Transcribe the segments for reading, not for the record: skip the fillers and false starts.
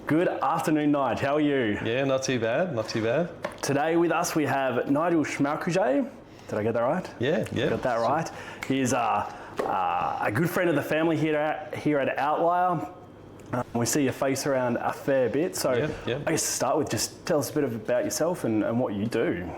Good afternoon, Nige. How are you? Yeah, not too bad, not too bad. Today with us we have Nigel Schmalkuche. Did I get that right? Yeah. Got that right. He's a good friend of the family here at Outlier. We see your face around a fair bit, so yeah. I guess to start with, just tell us a bit about yourself and what you do.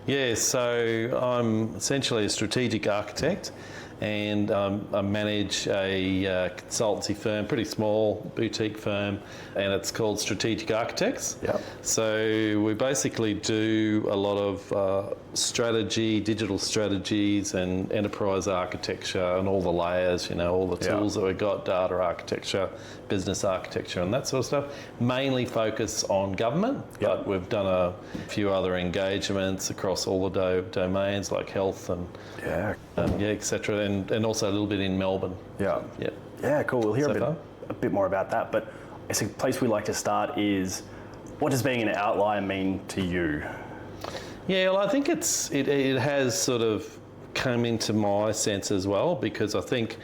Yeah, so I'm essentially a strategic architect, and I manage a consultancy firm, pretty small boutique firm, and it's called Strategic Architects. Yep. So we basically do a lot of strategy, digital strategies and enterprise architecture and all the layers, all the tools that we've got, data architecture, business architecture and that sort of stuff. Mainly focus on government, but we've done a few other engagements across all the domains like health and etc. And also a little bit in Melbourne. Yeah, cool. We'll hear a bit more about that, but it's a place we like to start is, what does being an outlier mean to you? Yeah, well, I think it has sort of come into my sense as well, because I think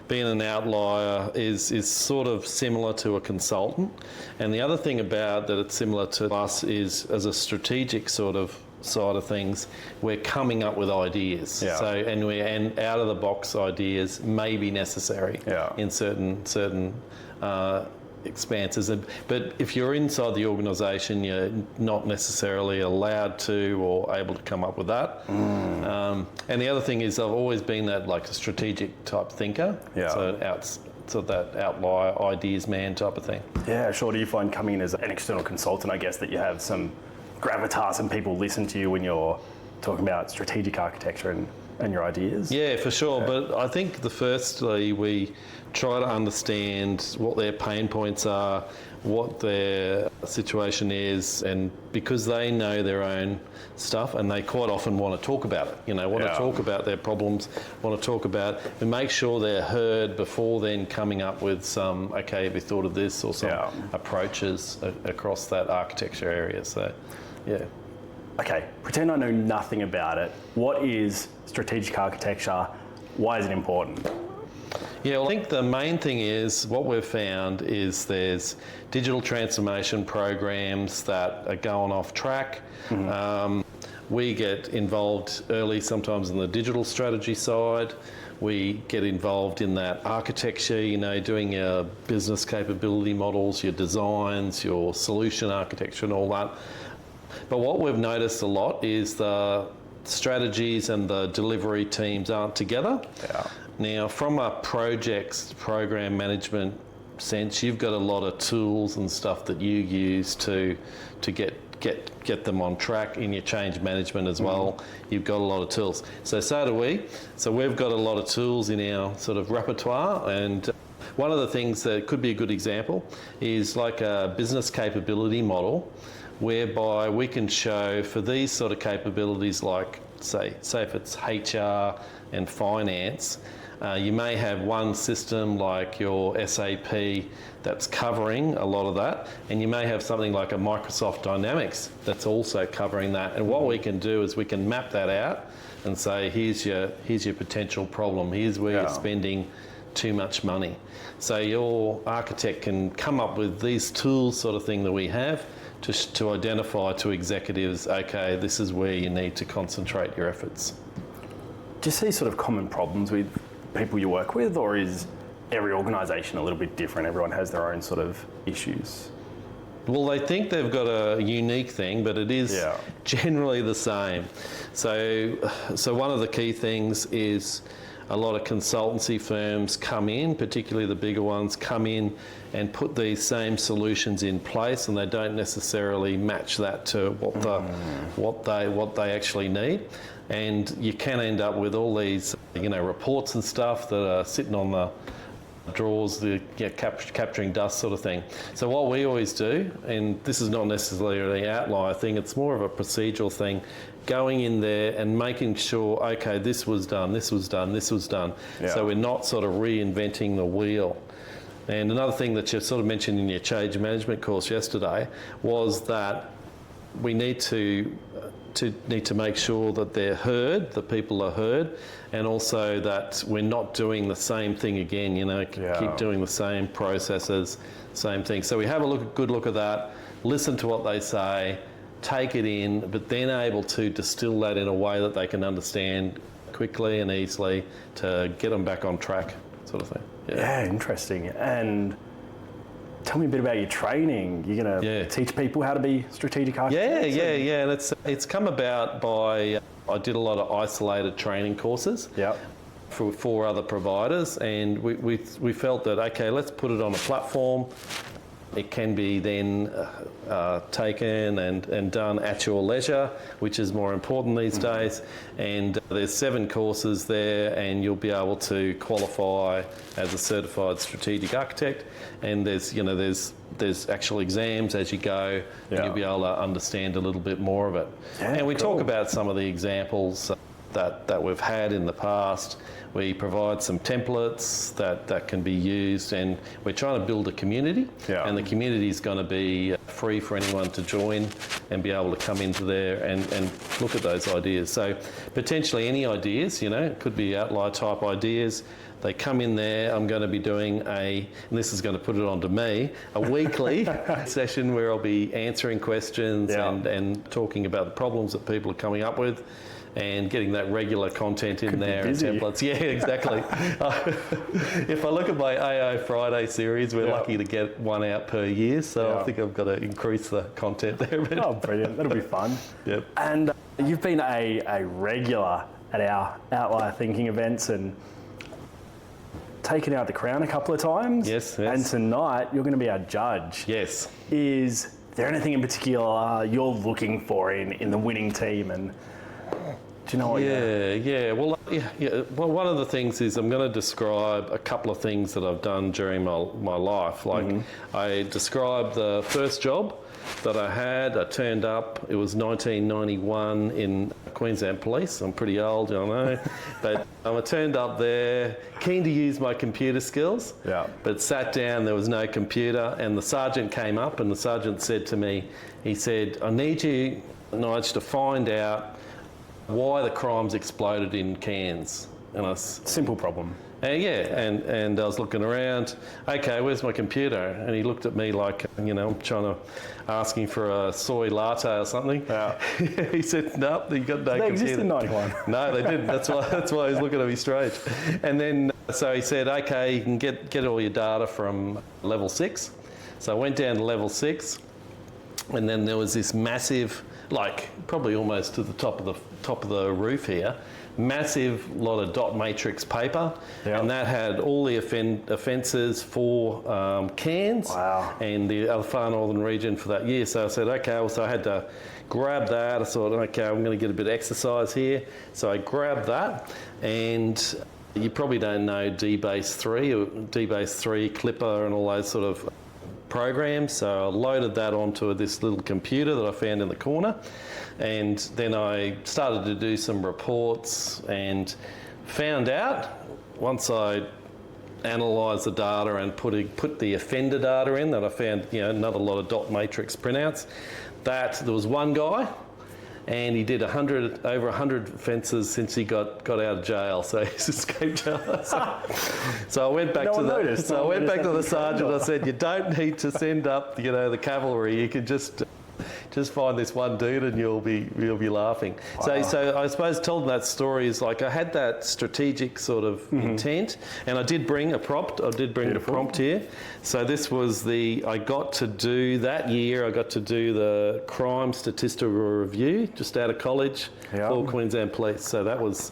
being an outlier is sort of similar to a consultant. And the other thing about that it's similar to us is, as a strategic sort of side of things, we're coming up with ideas. So and out of the box ideas may be necessary in certain expanses, but if you're inside the organisation, you're not necessarily allowed to or able to come up with that. And the other thing is, I've always been that like a strategic type thinker, so that outlier ideas man type of thing. Yeah, sure. Do you find coming in as an external consultant, I guess, that you have some gravitas and people listen to you when you're talking about strategic architecture and your ideas? Yeah, for sure. But I think firstly we try to understand what their pain points are, what their situation is, and because they know their own stuff and they quite often want to talk about it, want to talk about their problems, want to talk about, and make sure they're heard before then coming up with some, okay, have you thought of this, or some approaches across that architecture area. So, yeah. Okay, pretend I know nothing about it. What is strategic architecture? Why is it important? Yeah, well, I think the main thing is, what we've found is there's digital transformation programs that are going off track. We get involved early sometimes in the digital strategy side. We get involved in that architecture, doing your business capability models, your designs, your solution architecture and all that. But what we've noticed a lot is the strategies and the delivery teams aren't together. Now, from a program management sense, you've got a lot of tools and stuff that you use to get them on track in your change management as well. You've got a lot of tools. So do we. So we've got a lot of tools in our sort of repertoire, and one of the things that could be a good example is like a business capability model, whereby we can show for these sort of capabilities, like say if it's HR and finance, you may have one system like your SAP that's covering a lot of that, and you may have something like a Microsoft Dynamics that's also covering that. And what we can do is we can map that out and say, here's your potential problem, here's where you're spending too much money. So your architect can come up with these tools sort of thing that we have to identify to executives, okay, this is where you need to concentrate your efforts. Do you see sort of common problems with people you work with, or is every organisation a little bit different? Everyone has their own sort of issues. Well, they think they've got a unique thing, but it is generally the same. So one of the key things is a lot of consultancy firms come in, particularly the bigger ones, come in and put these same solutions in place, and they don't necessarily match that to what they actually need. And you can end up with all these, reports and stuff that are sitting on the drawers, capturing dust sort of thing. So what we always do, and this is not necessarily an outlier thing, it's more of a procedural thing, going in there and making sure, okay, this was done, this was done, this was done. So we're not sort of reinventing the wheel. And another thing that you sort of mentioned in your change management course yesterday was that we need to make sure that they're heard, the people are heard, and also that we're not doing the same thing again. Keep doing the same processes, same thing. So we have a good look at that, listen to what they say, take it in, but then able to distill that in a way that they can understand quickly and easily to get them back on track, sort of thing. Yeah, interesting. And tell me a bit about your training. You're going to teach people how to be strategic architects? Yeah. And it's come about by, I did a lot of isolated training courses for 4 other providers, and we felt that, okay, let's put it on a platform. It can be then taken and done at your leisure, which is more important these days. And there's 7 courses there, and you'll be able to qualify as a certified strategic architect. And there's actual exams as you go, and you'll be able to understand a little bit more of it. Yeah, and we talk about some of the examples that we've had in the past. We provide some templates that can be used, and we're trying to build a community, and the community is going to be free for anyone to join and be able to come into there and look at those ideas. So potentially any ideas, it could be Outlier type ideas. They come in there. I'm going to be doing and this is going to put it onto me, a weekly session where I'll be answering questions and talking about the problems that people are coming up with, and getting that regular content in there and templates. Yeah, exactly. If I look at my AO Friday series, we're lucky to get 1 out per year, so I think I've got to increase the content there. Oh, brilliant. That'll be fun. Yep. And you've been a regular at our Outlier Thinking events and taken out the crown a couple of times. Yes. And tonight, you're going to be our judge. Yes. Is there anything in particular you're looking for in the winning team? And do you know what? Well, one of the things is I'm going to describe a couple of things that I've done during my life. Like I described the first job that I had. I turned up. It was 1991 in Queensland Police. I'm pretty old, I know, but I turned up there, keen to use my computer skills. But sat down. There was no computer, and the sergeant came up, and the sergeant said to me, he said, "I need you, Nigel, to find out why the crimes exploded in Cairns." And simple problem. And I was looking around. Okay, where's my computer? And he looked at me like, I'm trying to asking for a soy latte or something. He said, "Nope, you got no computer." They exist in 91. No, they didn't. That's why he was looking at me strange. And then so he said, "Okay, you can get all your data from level 6." So I went down to level 6, and then there was this massive, like probably almost to the top of the roof here, massive lot of dot matrix paper, and that had all the offences for Cairns and the far northern region for that year. So I said, okay, so I had to grab that. I thought, okay, I'm going to get a bit of exercise here. So I grabbed that, and you probably don't know DBase 3 or DBase 3 Clipper and all those sort of programs. So I loaded that onto this little computer that I found in the corner, and then I started to do some reports and found out, once I analysed the data and put the offender data in, that I found another lot of dot matrix printouts, that there was one guy and he did over 100 offences since he got out of jail, so he's escaped jail. So I went back to the sergeant. I said, "You don't need to send up the cavalry. You can just find this one dude and you'll be laughing." Wow. So I suppose telling that story is like I had that strategic sort of intent, and I did bring a prompt. I did bring a prompt here. So this was I got to do the crime statistical review just out of college for Queensland Police. So that was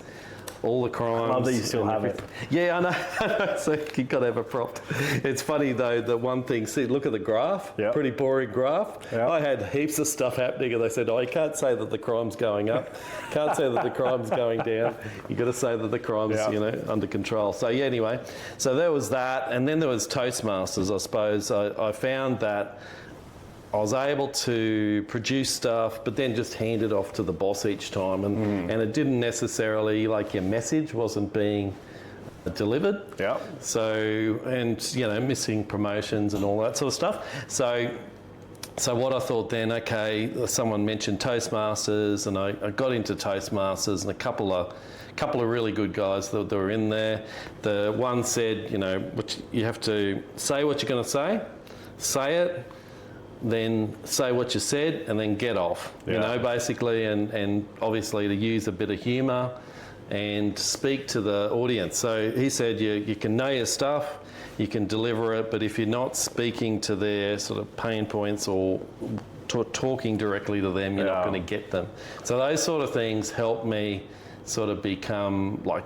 all the crimes. I love that you still have it. Yeah, I know. So you've got to have a prompt. It's funny though, the one thing, see, look at the graph, pretty boring graph. I had heaps of stuff happening, and they said, "Oh, you can't say that the crime's going up. Can't say that the crime's going down. You've got to say that the crime's, under control." So yeah, anyway, so there was that. And then there was Toastmasters, I suppose. I found that I was able to produce stuff, but then just hand it off to the boss each time, and it didn't necessarily, like, your message wasn't being delivered. So, and missing promotions and all that sort of stuff. So So what I thought then, okay, someone mentioned Toastmasters, and I got into Toastmasters, and a couple of really good guys that were in there. The one said, you have to say what you're going to say it, then say what you said, and then get off. Basically, and obviously to use a bit of humour and speak to the audience. So he said you can know your stuff, you can deliver it, but if you're not speaking to their sort of pain points or talking directly to them, you're not going to get them. So those sort of things help me sort of become like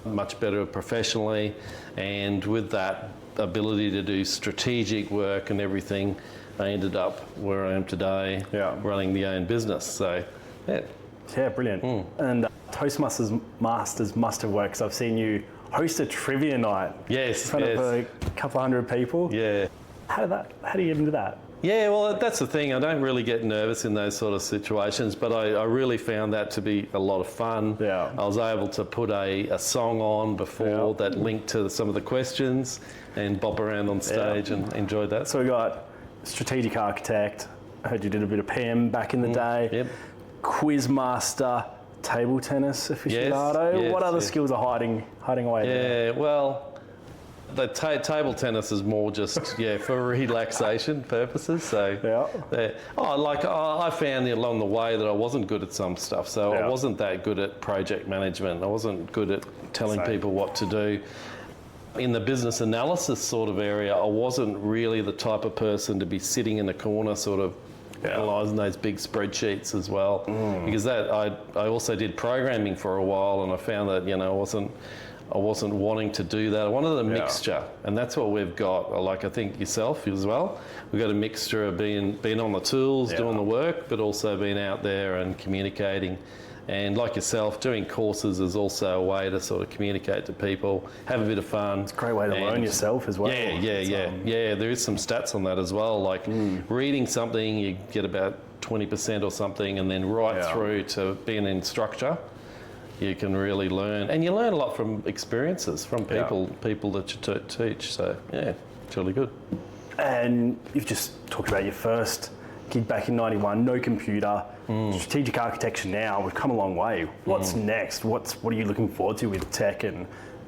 much better professionally, and with that ability to do strategic work and everything, I ended up where I am today, running the own business. So, yeah, brilliant. And Toastmasters must have worked, because I've seen you host a trivia night. Yes, in front of a couple hundred people. Yeah. How do you even do that? Yeah, well, that's the thing. I don't really get nervous in those sort of situations, but I really found that to be a lot of fun. Yeah. I was able to put a song on before that linked to some of the questions and bop around on stage and enjoyed that. So we got strategic architect. I heard you did a bit of PM back in the day. Yep. Quiz master, table tennis aficionado. Yes, what other skills are hiding away there? Yeah, well, the table tennis is more just for relaxation purposes. So I found along the way that I wasn't good at some stuff. So I wasn't that good at project management. I wasn't good at telling people what to do. In the business analysis sort of area, I wasn't really the type of person to be sitting in a corner sort of analysing those big spreadsheets as well. Because I also did programming for a while, and I found that I wasn't wanting to do that. I wanted a mixture, and that's what we've got. Like I think yourself as well. We've got a mixture of being on the tools, doing the work, but also being out there and communicating. And like yourself, doing courses is also a way to sort of communicate to people, have a bit of fun. It's a great way to learn yourself as well. Yeah, there is some stats on that as well. Like reading something, you get about 20% or something, and then through to being an instructor, you can really learn. And you learn a lot from experiences, from people that you teach. So yeah, it's really good. And you've just talked about your first gig back in 91, no computer, strategic architecture now. We've come a long way. What's next? What are you looking forward to with tech and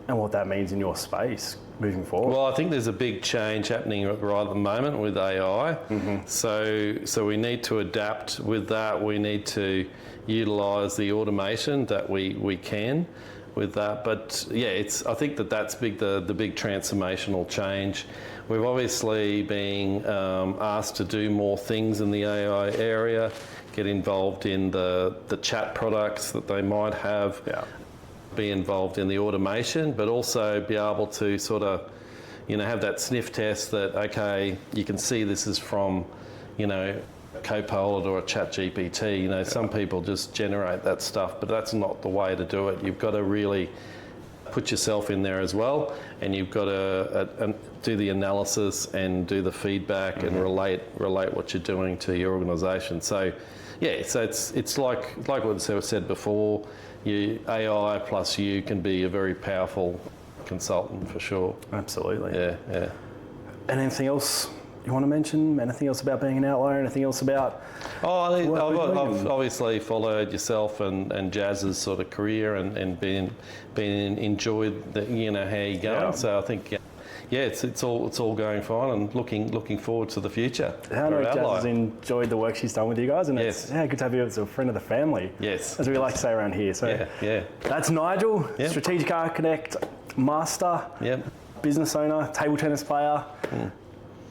what that means in your space moving forward? Well, I think there's a big change happening right at the moment with AI. So we need to adapt with that. We need to utilise the automation that we can with that. But I think that's big. The big transformational change. We've obviously been asked to do more things in the AI area, get involved in the chat products that they might have, be involved in the automation, but also be able to sort of, have that sniff test that, okay, you can see this is from, Copilot or a chat GPT. Some people just generate that stuff, but that's not the way to do it. You've got to really put yourself in there as well, and you've got to do the analysis and do the feedback and relate what you're doing to your organisation. So it's like what I said before, AI plus you can be a very powerful consultant for sure. Absolutely. Yeah. And anything else you want to mention? Anything else about being an outlier? Anything else about? I've obviously followed yourself and Jazz's sort of career and been enjoyed how you're going. Yeah. So I think it's all going fine, and looking forward to the future. I know Jazz has enjoyed the work she's done with you guys, and it's good to have you as a friend of the family. Yes, as we like to say around here. So that's Nigel, strategic architect, master, business owner, table tennis player.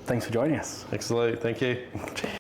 Thanks for joining us. Excellent, thank you. Cheers.